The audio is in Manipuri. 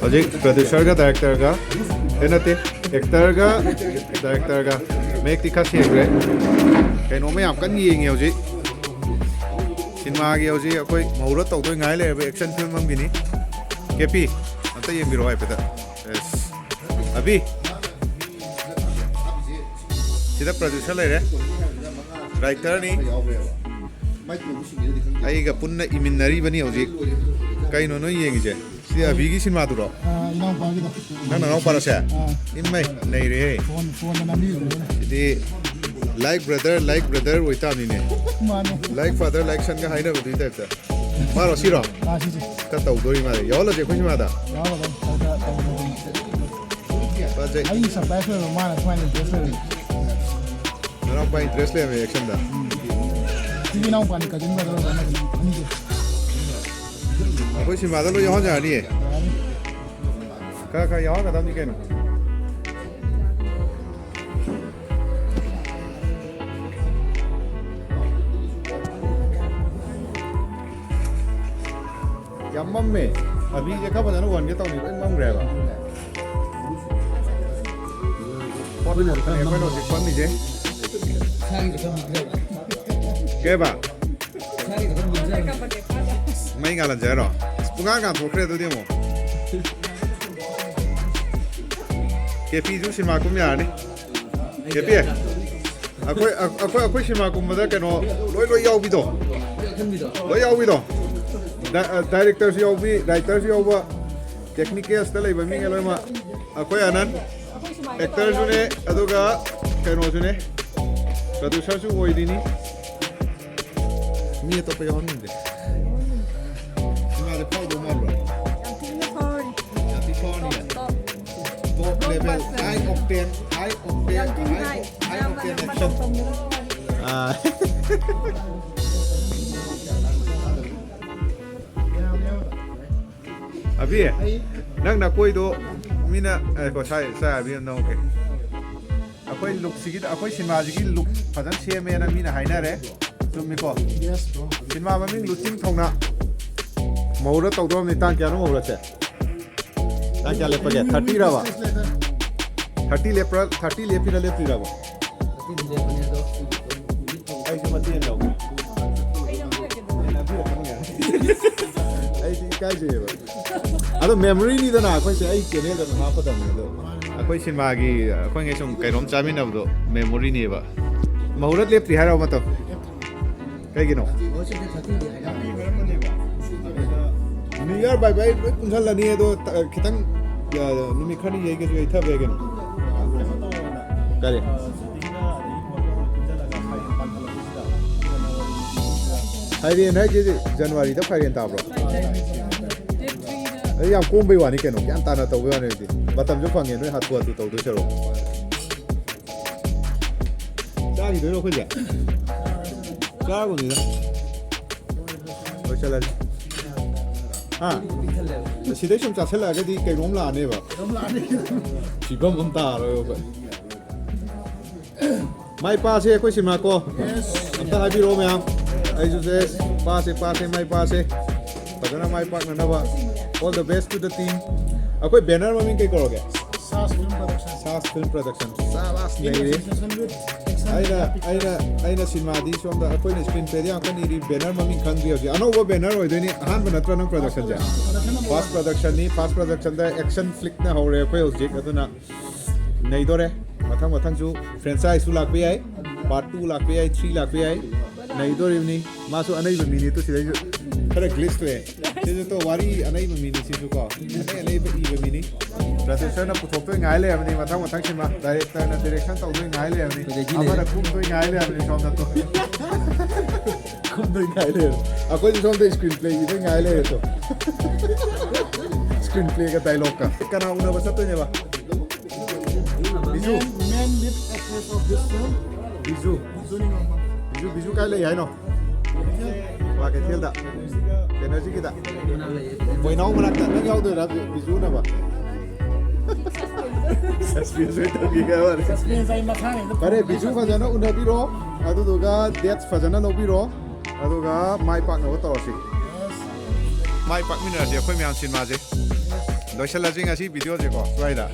ꯍꯧꯖꯤꯛ ꯄ꯭ꯔꯣꯗ꯭ꯌꯨꯁꯔꯒ ꯗꯥꯏꯔꯦꯛꯇꯔꯒ ꯅꯠꯇꯦ ꯑꯦꯛꯇꯔꯒ ꯗꯥꯏꯔꯦꯛꯇꯔꯒ ꯃꯌꯦꯛꯇꯤ ꯈꯔ ꯁꯦꯡꯈ꯭ꯔꯦ ꯀꯩꯅꯣꯝꯃ ꯌꯥꯝ ꯀꯟꯅ ꯌꯦꯡꯉꯦ ꯍꯧꯖꯤꯛ ꯁꯤꯅꯦꯃꯥꯒꯤ ꯍꯧꯖꯤꯛ ꯑꯩꯈꯣꯏ ꯃꯧꯔ ꯇꯧꯗꯣꯏ ꯉꯥꯏ ꯂꯩꯔꯕ ꯑꯦꯛꯁꯟ ꯐꯤꯜꯝ ꯑꯃꯒꯤꯅꯤ ꯀꯦꯄꯤ ꯑꯝꯇ ꯌꯦꯡꯕꯤꯔꯛꯑꯣ ꯍꯥꯏꯐꯦꯠꯇ ꯑꯦꯁ ꯑꯕꯤ ꯁꯤꯗ ꯄ꯭ꯔꯣꯗ꯭ꯌꯨꯁꯔ ꯂꯩꯔꯦ ꯔꯥꯏꯇꯔꯅꯤ ꯑꯩꯒ ꯄꯨꯟꯅ ꯏꯃꯤꯟꯅꯔꯤꯕꯅꯤ ꯍꯧꯖꯤꯛ ꯀꯩꯅꯣ ꯅꯣꯏ ꯌꯦꯡꯉꯤꯁꯦ ꯁꯤ ꯑꯕꯤꯒꯤ ꯁꯤꯅꯦꯃꯥꯗꯨꯔꯣ ꯅꯪ ꯅꯅꯥꯎꯄꯥꯔꯁꯦ ꯏꯃꯩ ꯅꯩꯔꯦꯍꯦ ꯁꯤꯗꯤ ꯂꯥꯏꯛ ꯕ꯭ꯔꯗꯔ ꯑꯣꯏꯇꯥꯕꯅꯤꯅꯦ ꯂꯥꯏꯛ ꯐꯥꯗꯔ ꯂꯥꯏꯛ ꯁꯟꯒ ꯍꯥꯏꯅꯕꯗꯨꯒꯤ ꯇꯥꯏꯞꯇ ꯃꯥꯔꯣ ꯁꯤꯔꯣ ꯈꯔ ꯇꯧꯗꯣꯔꯤ ꯃꯥꯜꯂꯦ ꯌꯥꯎꯍꯜꯂꯁꯦ ꯑꯩꯈꯣꯏ ꯁꯤꯅꯦꯃꯥꯗ ꯐꯖꯩ ꯅꯅꯥꯎꯄꯥ ꯏꯟꯇꯔꯦꯁ ꯂꯩꯔꯝꯃꯦ ꯑꯦꯛꯁꯟꯗ ꯑꯩꯈꯣꯏ ꯁꯤꯅꯦꯃꯥꯗ ꯂꯣꯏ ꯌꯥꯎꯍꯟꯖꯔꯅꯤꯌꯦ ꯈꯔ ꯌꯥꯎꯍꯟꯒꯗꯕꯅꯤ ꯀꯩꯅꯣ ꯌꯥꯝ ꯃꯝꯃꯦ ꯑꯕꯤꯁꯦ ꯈꯔ ꯐꯖꯅ ꯎꯍꯟꯒꯦ ꯇꯧꯅꯤ ꯂꯣꯏ ꯃꯝꯈ꯭ꯔꯦꯕ ꯑꯩꯈꯣꯏꯅ ꯍꯧꯖꯤꯛ ꯐꯝꯃꯤꯁꯦ ꯀꯩꯕ ꯃꯩ ꯉꯥꯜꯍꯟꯖꯦ ꯍꯥꯏꯔꯣ ꯄꯨꯡꯉꯥꯟ ꯉꯥꯟꯊꯣꯛꯈ꯭ꯔꯦ ꯑꯗꯨꯗꯤ ꯑꯃꯨꯛ ꯀꯦꯄꯤꯁꯨ ꯁꯤꯅꯦꯃꯥ ꯀꯨꯝ ꯌꯥꯔꯅꯤ ꯀꯦꯄꯤ ꯑꯩꯈꯣꯏ ꯁꯤꯅꯦꯃꯥ ꯀꯨꯝꯕꯗ ꯀꯩꯅꯣ ꯂꯣꯏ ꯌꯥꯎꯕꯤꯗꯣ ꯂꯣꯏ ꯌꯥꯎꯕꯤꯗꯣ ꯗꯥꯏꯔꯦꯛꯇꯔꯁꯨ ꯌꯥꯎꯕꯤ ꯔꯥꯏꯇꯔꯁꯨ ꯌꯥꯎꯕ ꯇꯦꯛꯅꯤꯀꯦꯜꯁꯇ ꯂꯩꯕ ꯃꯤꯉꯩ ꯂꯣꯏꯅꯃꯛ ꯑꯩꯈꯣꯏ ꯑꯅꯟ ꯑꯦꯛꯇꯔꯁꯨꯅꯦ ꯑꯗꯨꯒ ꯀꯩꯅꯣꯁꯨꯅꯦ ꯄ꯭ꯔꯣꯗ꯭ꯌꯨꯁꯔꯁꯨ ꯑꯣꯏꯔꯤꯅꯤ ꯃꯤ ꯑꯇꯣꯞꯄ ꯌꯥꯎꯍꯟꯅꯤꯡꯗꯦ ꯁꯤꯅꯦꯃꯥꯁꯦ ꯐꯥꯎꯗꯧ ꯃꯥꯟꯕ꯭ꯔꯣ ꯌꯥꯝ ꯊꯤ ꯐꯥꯎꯔꯅꯤ ꯇꯣꯞ ꯂꯦꯚꯦꯜ ꯍꯥꯏ ꯑꯣꯛꯇꯦꯟ ꯑꯦꯛꯁꯟ ꯑꯕꯤ ꯅꯪ ꯅꯀꯣꯏꯗꯣ ꯃꯤꯅ ꯁꯥꯏ ꯑꯕꯤ ꯑꯃ ꯅꯪ ꯑꯩꯈꯣꯏ ꯂꯨꯛꯁꯤꯒꯤ ꯑꯩꯈꯣꯏ ꯁꯤꯅꯦꯃꯥꯁꯤꯒꯤ ꯂꯨꯛ ꯐꯖꯅ ꯁꯦꯝꯃꯦꯅ ꯃꯤꯅ ꯍꯥꯏꯅꯔꯦ ꯆꯨꯝꯃꯤꯀꯣ ꯁꯤꯅꯦꯃꯥ ꯃꯃꯤꯡ ꯂꯨꯆꯤꯡ ꯊꯧꯅꯥ ꯃꯧꯔ ꯇꯧꯗꯧꯔꯕꯅꯤ ꯇꯥꯡ ꯀꯌꯥꯅꯣ ꯃꯧꯔꯁꯦ ꯇꯥꯡ ꯀꯌꯥ ꯂꯦꯞꯄꯒꯦ 30 ꯔꯕ 30 ꯂꯦꯞꯄꯤꯔ ꯂꯦꯞꯄꯤꯔꯕ ꯑꯩꯁꯨ ꯃꯇꯦꯡ ꯂꯧꯒꯦ ꯑꯩꯗꯤ ꯏꯀꯥꯏꯖꯩꯌꯦꯕ ꯑꯗꯣ ꯃꯦꯃꯣꯔꯤꯅꯤꯗꯅ ꯑꯩꯈꯣꯏꯁꯦ ꯑꯩ ꯆꯦꯅꯦꯜꯗ ꯑꯗꯨꯝ ꯍꯥꯞꯀꯗꯕꯅꯤ ꯑꯗꯣ ꯑꯩꯈꯣꯏ ꯁꯤꯅꯦꯃꯥꯒꯤ ꯑꯩꯈꯣꯏꯉꯩ ꯁꯨꯝ ꯀꯩꯅꯣꯝ ꯆꯥꯃꯤꯟꯅꯕꯗꯣ ꯃꯦꯃꯣꯔꯤꯅꯦꯕ ꯃꯧꯔ ꯂꯦꯞꯇ꯭ꯔꯤ ꯍꯥꯏꯔꯣ ꯃꯇꯝ ꯀꯩꯒꯤꯅꯣ ꯅ꯭ꯌꯨ ꯏꯌꯔ ꯕꯥꯏ ꯕꯥꯏ ꯂꯣꯏ ꯄꯨꯟꯁꯤꯜꯂꯅꯤ ꯑꯗꯣ ꯈꯤꯇꯪ ꯅꯨꯃꯤꯠ ꯈꯔꯅꯤ ꯌꯩꯒꯁꯨ ꯌꯩꯊꯕ ꯌꯥꯏ ꯀꯩꯅꯣ ꯀꯔꯤ ꯐꯥꯏꯔꯦꯟ ꯍꯥꯏꯁꯦ ꯖꯅꯋꯥꯔꯤꯗ ꯐꯥꯏꯔꯦꯟ ꯇꯥꯕ꯭ꯔꯣ ꯑꯩ ꯌꯥꯝ ꯀꯣꯝꯕꯩ ꯋꯥꯅꯤ ꯀꯩꯅꯣ ꯒ꯭ꯌꯥꯟ ꯇꯥꯅ ꯇꯧꯕꯩ ꯋꯥꯅꯤ ꯍꯧꯖꯤꯛ ꯃꯇꯝꯁꯨ ꯐꯪꯉꯦ ꯅꯣꯏ ꯍꯥꯊꯨ ꯇꯧꯗꯣꯏ ꯁꯔꯨꯛ ꯆꯥꯈꯤꯗꯣꯏꯔꯣ ꯑꯩꯈꯣꯏꯁꯦ ꯆꯥꯒꯨꯝꯅꯤꯗ ꯂꯣꯏꯁꯜꯂꯁꯤ ꯁꯤꯗꯩ ꯁꯨꯝ ꯆꯥꯁꯤꯜꯂꯛꯑꯒꯗꯤ ꯀꯩꯅꯣꯝ ꯂꯥꯛꯑꯅꯦꯕ ꯐꯤꯕꯝ ꯑꯃ ꯇꯥꯔꯣꯏ ꯑꯩꯈꯣꯏ ꯃꯥꯏ ꯄꯥꯁꯦ ꯑꯩꯈꯣꯏ ꯁꯤꯅꯦꯃꯥꯀꯣ ꯑꯝꯇ ꯍꯥꯏꯕꯤꯔꯛꯑꯣ ꯃꯌꯥꯝ ꯑꯩꯁꯨ ꯄꯥꯁꯦ ꯃꯥꯏ ꯄꯥꯁꯦ ꯐꯖꯅ ꯃꯥꯏ ꯄꯥꯛꯅꯅꯕ all the best to the team ꯑꯩꯈꯣꯏ ꯕꯦꯅꯔ ꯃꯃꯤꯡ ꯀꯩ ꯀꯧꯔꯒꯦ ꯁꯥꯁ ꯐꯤꯜꯝ ꯄ꯭ꯔꯗꯛꯁꯟ ꯆꯥꯕꯥꯁ ꯂꯩꯔꯦ ꯑꯩꯅ ꯁꯤꯅꯦꯃꯥꯗꯤ ꯁꯣꯝꯗ ꯑꯩꯈꯣꯏꯅ ꯁ꯭ꯀ꯭ꯔꯤꯟ ꯄ꯭ꯂꯦꯗ ꯌꯥꯝ ꯀꯟꯅ ꯏꯔꯤ ꯕꯦꯅꯔ ꯃꯃꯤꯡ ꯈꯪꯗ꯭ꯔꯤ ꯍꯧꯖꯤꯛ ꯑꯅꯧꯕ ꯕꯦꯅꯔ ꯑꯣꯏꯗꯣꯏꯅꯤ ꯑꯍꯥꯟꯕ ꯅꯠꯇ꯭ꯔꯣ ꯅꯪ ꯄ꯭ꯔꯗꯛꯁꯟꯁꯦ ꯐꯥꯔꯁ ꯄ꯭ꯔꯗꯛꯁꯟꯅꯤ ꯐꯥꯔꯁ ꯄ꯭ꯔꯗꯛꯁꯟꯗ ꯑꯦꯛꯁꯟ ꯐ꯭ꯂꯤꯛꯅ ꯍꯧꯔꯦ ꯑꯩꯈꯣꯏ ꯍꯧꯖꯤꯛ ꯑꯗꯨꯅ ꯅꯩꯗꯣꯔꯦ ꯃꯊꯪꯁꯨ ꯐ꯭ꯔꯦꯟꯆꯥꯏꯖꯁꯨ ꯂꯥꯛꯄ ꯌꯥꯏ ꯄꯥꯔꯠ 2 ꯂꯥꯛꯄ ꯌꯥꯏ 3 ꯂꯥꯛꯄ ꯌꯥꯏ ꯅꯩꯗꯣꯔꯤꯕꯅꯤ ꯃꯥꯁꯨ ꯑꯅꯩꯕ ꯃꯤꯅꯤꯠꯇꯨ ꯁꯤꯗꯩꯁꯨ ꯈꯔ ꯒ꯭ꯂꯤꯁ ꯊꯣꯛꯑꯦ ꯁꯤꯁꯨ ꯇꯣ ꯋꯥꯔꯤ ꯑꯅꯩꯕ ꯃꯤꯅꯤ ꯁꯤꯁꯨ ꯀꯣ ꯑꯅꯩꯕ ꯏꯕ ꯃꯤꯅꯤ ꯄ꯭ꯔꯣꯗ꯭ꯌꯨꯁꯔꯅ ꯄꯨꯊꯣꯛꯇꯣꯏ ꯉꯥꯏ ꯂꯩꯔꯕꯅꯤ ꯃꯊꯪ ꯁꯤꯅꯦꯃꯥ ꯗꯥꯏꯔꯦꯛꯇꯔꯅ ꯗꯤꯔꯦꯛꯁꯟ ꯇꯧꯗꯣꯏ ꯉꯥꯏ ꯂꯩꯔꯕꯅꯤ ꯑꯃꯅ ꯀꯨꯝꯗꯣꯏ ꯉꯥꯏ ꯂꯩꯔꯕꯅꯤ ꯁꯣꯝꯗ ꯇꯣ ꯀꯨꯝꯗꯣꯏ ꯉꯥꯏ ꯂꯩꯔꯕꯅꯤ ꯑꯩꯈꯣꯏꯁꯨ ꯁꯣꯝꯗ ꯁ꯭ꯀ꯭ꯔꯤꯟ ꯄ꯭ꯂꯦ ꯏꯗꯣꯏ ꯉꯥꯏ ꯂꯩꯔꯦ ꯇꯣ ꯁ꯭ꯀ꯭ꯔꯤꯟ ꯄ꯭ꯂꯦꯒ ꯗꯥꯏꯂꯣꯒꯀ ꯀꯅꯥ ꯎꯅꯕ ꯆꯠꯇꯣꯏꯅꯦꯕ ꯕꯤꯖꯨ ꯀꯥꯏ ꯂꯩ ꯍꯥꯏꯅꯣ ꯀ꯭ꯋꯥꯀꯩꯊꯦꯜꯗ ꯕꯦꯅꯔꯖꯤꯒꯤꯗ ꯃꯣꯏꯅꯥꯎ ꯃꯅꯥꯛꯇ ꯅꯪ ꯌꯥꯎꯗꯣꯏꯔꯥ ꯕꯤꯖꯨꯅꯕ ꯐꯔꯦ ꯕꯤꯖꯨ ꯐꯖꯅ ꯎꯅꯕꯤꯔꯣ ꯑꯗꯨꯗꯨꯒ ꯗꯦꯠ ꯐꯖꯅ ꯂꯧꯕꯤꯔꯣ ꯑꯗꯨꯒ ꯃꯥꯏ ꯄꯥꯛꯅꯕ ꯇꯧꯔꯁꯤ ꯃꯥꯏ ꯄꯥꯛꯃꯤꯟꯅꯔꯁꯤ ꯑꯩꯈꯣꯏ ꯃꯌꯥꯝ ꯁꯤꯅꯦꯃꯥꯁꯦ ꯂꯣꯏꯁꯤꯜꯂꯁꯤ ꯉꯁꯤ ꯚꯤꯗꯤꯑꯣꯁꯦꯀꯣ ꯁ꯭ꯋꯥꯏꯗ